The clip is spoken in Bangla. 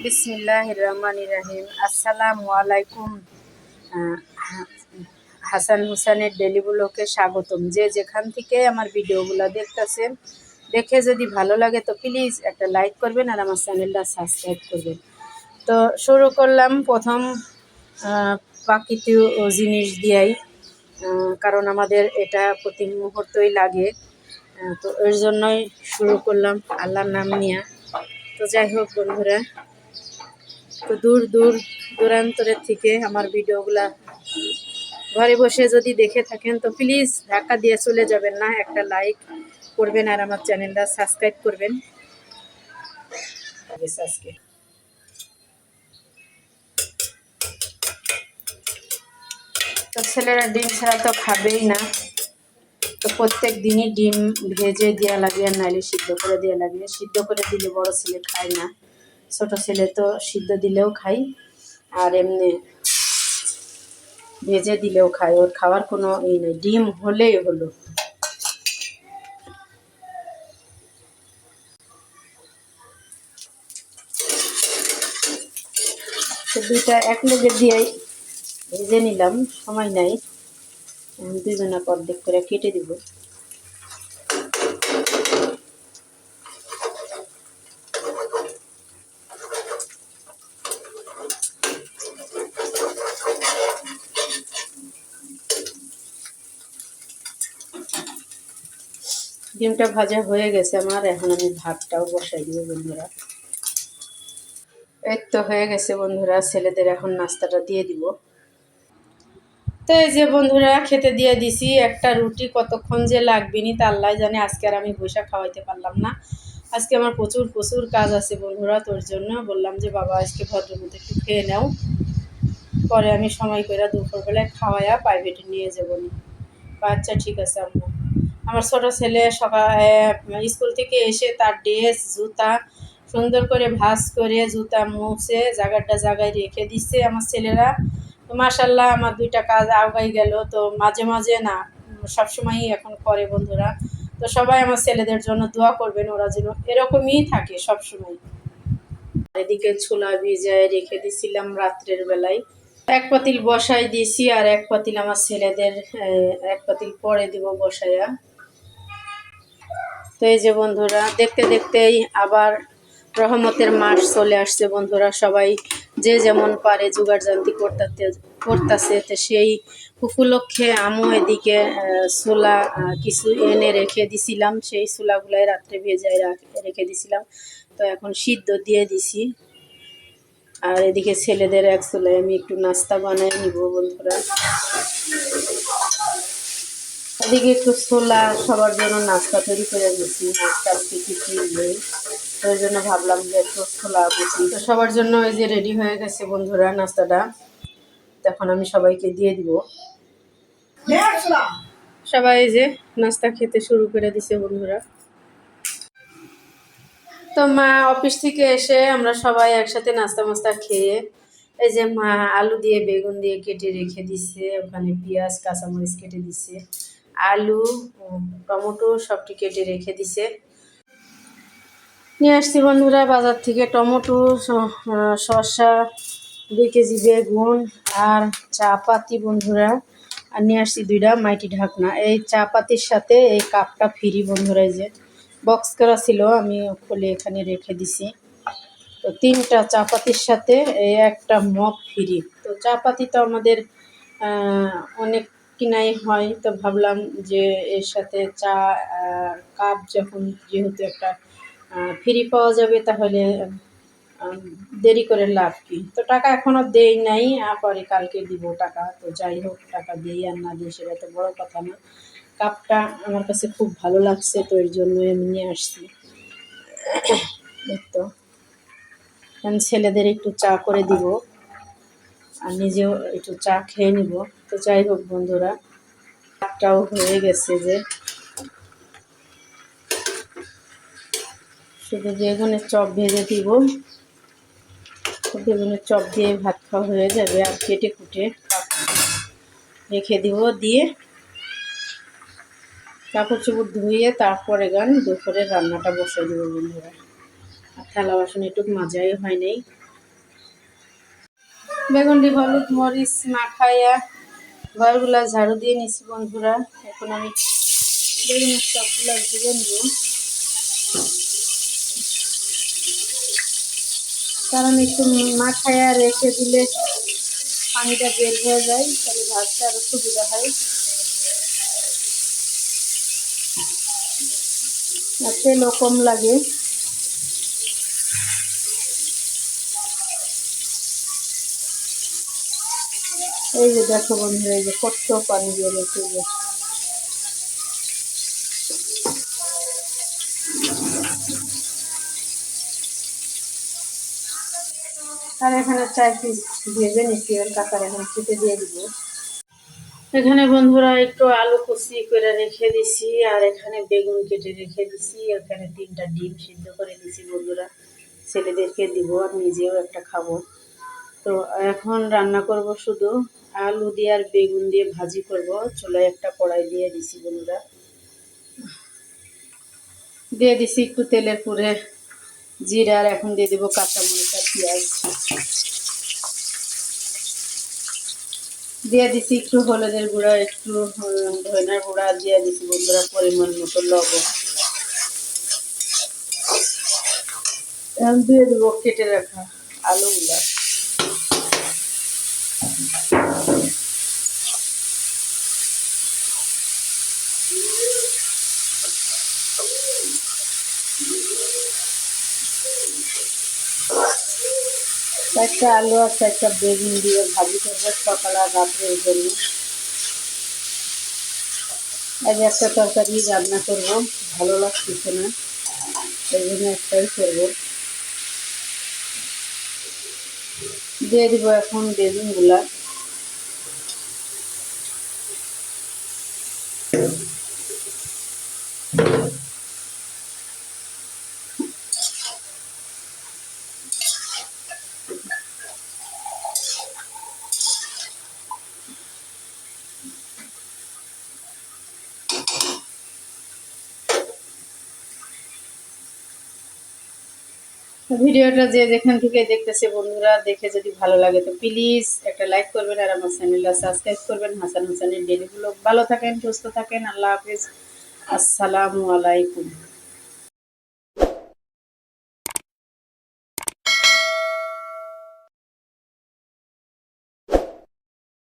বিসমিল্লাহির রহমানির রহিম। আসসালামু আলাইকুম। হাসান হুসানের ডেলি ব্লগে স্বাগতম। যে যেখান থেকে আমার ভিডিওগুলো দেখতেছেন, দেখে যদি ভালো লাগে তো প্লিজ একটা লাইক করবেন আর আমার চ্যানেলটা সাবস্ক্রাইব করবেন। তো শুরু করলাম প্রথম প্রাকৃতিক জিনিস দিয়েই, কারণ আমাদের এটা প্রতি মুহূর্তই লাগে। তো এর জন্যই শুরু করলাম আল্লাহর নাম নিয়ে। তো যাই হোক বন্ধুরা, তো দূরান্তরের থেকে আমার ভিডিওগুলা ঘরে বসে যদি দেখে থাকেন তো প্লিজ ধাক্কা দিয়ে চলে যাবেন না, একটা লাইক করবেন আর আমার চ্যানেলটা সাবস্ক্রাইব করবেন। আজকে তো ছেলেরা ডিম ছাড়া তো খাবেই না, তো প্রত্যেক দিনই ডিম ভেজে দেওয়া লাগে, নাইলে সিদ্ধ করে দেওয়া লাগে। সিদ্ধ করে দিলে বড় ছেলে খায় না, ছোট ছেলে তো সিদ্ধ দিলেও খাই, আর এমনি ভেজে দিলেও খায়। ওর খাওয়ার কোনো ই নেই, ডিম হলেই হলো। তো দুইটা এক লেগে দিয়েই ভেজে নিলাম, সময় নাই, দুজনা অর্ধেক করে কেটে দিব। ডিমটা ভাজা হয়ে গেছে আমার, এখন আমি ভাতটাও বসাই দিব বন্ধুরা। এই তো হয়ে গেছে বন্ধুরা, ছেলেদের এখন নাস্তাটা দিয়ে দিব। তো এই যে বন্ধুরা খেতে দিয়ে দিছি, একটা রুটি কতক্ষণ যে লাগবে নি তা আল্লাহ জানে। আজকে আর আমি বৈশাখ খাওয়াইতে পারলাম না, আজকে আমার প্রচুর কাজ আছে বন্ধুরা। তোর জন্য বললাম যে বাবা আজকে ভদ্রের মধ্যে একটু খেয়ে নাও, পরে আমি সময় করে দুপুরবেলায় খাওয়াইয়া প্রাইভেটে নিয়ে যাবো নি। আচ্ছা ঠিক আছে আম্মু। আমার ছোট ছেলে স্কুল থেকে এসে তার ড্রেস জুতা সুন্দর করে ভাঁজ করে জুতা মুছে জায়গায় রেখে দিচ্ছে আমার ছেলেরা। তো মাশাল্লাহ আমার দুইটা কাজ আগাই গেল। তো মাঝে মাঝে না, সবসময়ই এখন করে বন্ধুরা। তো সবাই আমার ছেলেদের জন্য দোয়া করবেন, ওরা যেন এরকমই থাকে সবসময়। এদিকে ছোলা ভিজায় রেখে দিছিলাম রাত্রের বেলায়, এক পাতিল বসাই দিয়েছি আর এক পাতিল আমার ছেলেদের, এক পাতিল পরে দিব বসাইয়া। তো এই যে বন্ধুরা দেখতে দেখতেই আবার রহমতের মাস চলে আসছে বন্ধুরা। সবাই যে যেমন পারে জোগাড়জান্তি করতেছে। তো সেই উপলক্ষে আমও এদিকে ছোলা কিছু এনে রেখে দিছিলাম, সেই ছোলাগুলাই রাত্রে ভেজায় রেখে দিছিলাম। তো এখন সিদ্ধ দিয়ে দিছি, আর এদিকে ছেলেদের এক ছোলায় আমি একটু নাস্তা বানাই নিব বন্ধুরা। এদিকে একটু ছোলা সবার জন্য নাস্তা তৈরি করে দিচ্ছি, নাস্তা কিছু নেই, ওই জন্য ভাবলাম যে একটু ছোলা বুঝি। তো সবার জন্য এই যে রেডি হয়ে গেছে বন্ধুরা নাস্তাটা, তখন আমি সবাইকে দিয়ে দিব। সবাই এই যে নাস্তা খেতে শুরু করে দিছে বন্ধুরা। তো মা অফিস থেকে এসে আমরা সবাই একসাথে নাস্তা খেয়ে, এই যে মা আলু দিয়ে বেগুন দিয়ে কেটে রেখে দিছে, ওখানে পেঁয়াজ কাঁচামরিচ কেটে দিছে, আলু টমেটো সবটি কেটে রেখে দিছে। নিয়ে আসছি বন্ধুরা বাজার থেকে টমেটো, শসা, 2 কেজি বেগুন আর চা পাতি বন্ধুরা। আর নিয়ে আসছি 2টা মাইটি ঢাকনা। এই চা পাতির সাথে এই কাপটা ফ্রি বন্ধুরা, এই যে বক্স করা ছিল, আমি খুলে এখানে রেখে দিছি। তো 3টা চা পাতির সাথে এই একটা মগ ফ্রি। তো চা পাতি তো আমাদের অনেক কিনাই হয়, তো ভাবলাম যে এর সাথে চা কাপ যখন যেহেতু একটা ফ্রি পাওয়া যাবে, তাহলে দেরি করে লাভ কি। তো টাকা এখনও দেই নাই, পরে কালকে দিব টাকা। তো যাই হোক, টাকা দিই আর না দিই সেটা তো বড় কথা না। কাপটা আমার কাছে খুব ভালো লাগছে, তো এর জন্যই আমি নিয়ে আসছি। তো আমি ছেলেদের একটু চা করে দিব আর নিজেও একটু চা খেয়ে নিব। তো যাই হোক বন্ধুরা, ভাতটাও হয়ে গেছে, যে শুধু বেগুনের চপ ভেজে দিব, বেগুনের চপ দিয়ে ভাত খাওয়া হয়ে যাবে। আর কেটে কুটে রেখে দিব, দিয়ে কাপড় চোপড় ধুয়ে তারপরে দুপুরে রান্নাটা বসে দেবো বন্ধুরা। আর থালা বাসন একটু মাজাই হয় নাই, বেগুনটি হলুদ মরিচ মাখাইয়া ঘরগুলা ঝাড়ু দিয়ে নিছি বন্ধুরা। এখন আমি বেগুনের সবগুলা ভেজে নিব, কারণ একটু মাখাইয়া রেখে দিলে পানিটা বের হয়ে যায়, তাহলে ভাজতে আরো সুবিধা হয় আর তেলও কম লাগে। এই যে দেখো বন্ধুরা, এই যে কত পানি বেরোচ্ছে। আর এখানে 4 পিস ভেজে নিচ্ছি, আর কাঁচার এখন কেটে দিয়ে দিব। এখানে বন্ধুরা একটু আলু কুচি করে রেখে দিছি, আর এখানে বেগুন কেটে রেখে দিছি। এখানে 3টা ডিম সিদ্ধ করে দিছি বন্ধুরা, ছেলেদেরকে দিব আর নিজেও একটা খাবো। তো এখন রান্না করব শুধু আলু দিয়ে আর বেগুন দিয়ে ভাজি করব। চুলায় একটা কড়াই দিয়ে দিছি বন্ধুরা, দিয়ে দিছি একটু তেলের পুরে জিরা, আর এখন দিয়ে দিব কাঁচামরিচ আর পেঁয়াজ, দিয়ে দিছি একটু হলুদের গুঁড়া, একটু ধনিয়ার গুঁড়া দিয়ে দিছি বন্ধুরা, পরিমাণ মতো লবণ। এখন দিয়ে দেবো কেটে রাখা আলুগুলা। একটা আলু আর একটা বেগুন দিয়ে ভাজি করবো সকাল আর রাত্রের জন্য। আজ একটা তরকারি রান্না করব, ভালো লাগতেছে না, এই জন্য একটাই করবো। দিয়ে দিব এখন বেগুনগুলা। ভিডিওটা যে যেখান থেকে দেখতেছে বন্ধুরা, দেখে যদি ভালো লাগে তো প্লিজ একটা লাইক করবেন, আর আমার চ্যানেলটা সাবস্ক্রাইব করবেন। হাসান হোসেনের ডেইলি ব্লগ। ভালো থাকেন, সুস্থ থাকেন, আল্লাহ হাফেজ, আসসালামু আলাইকুম।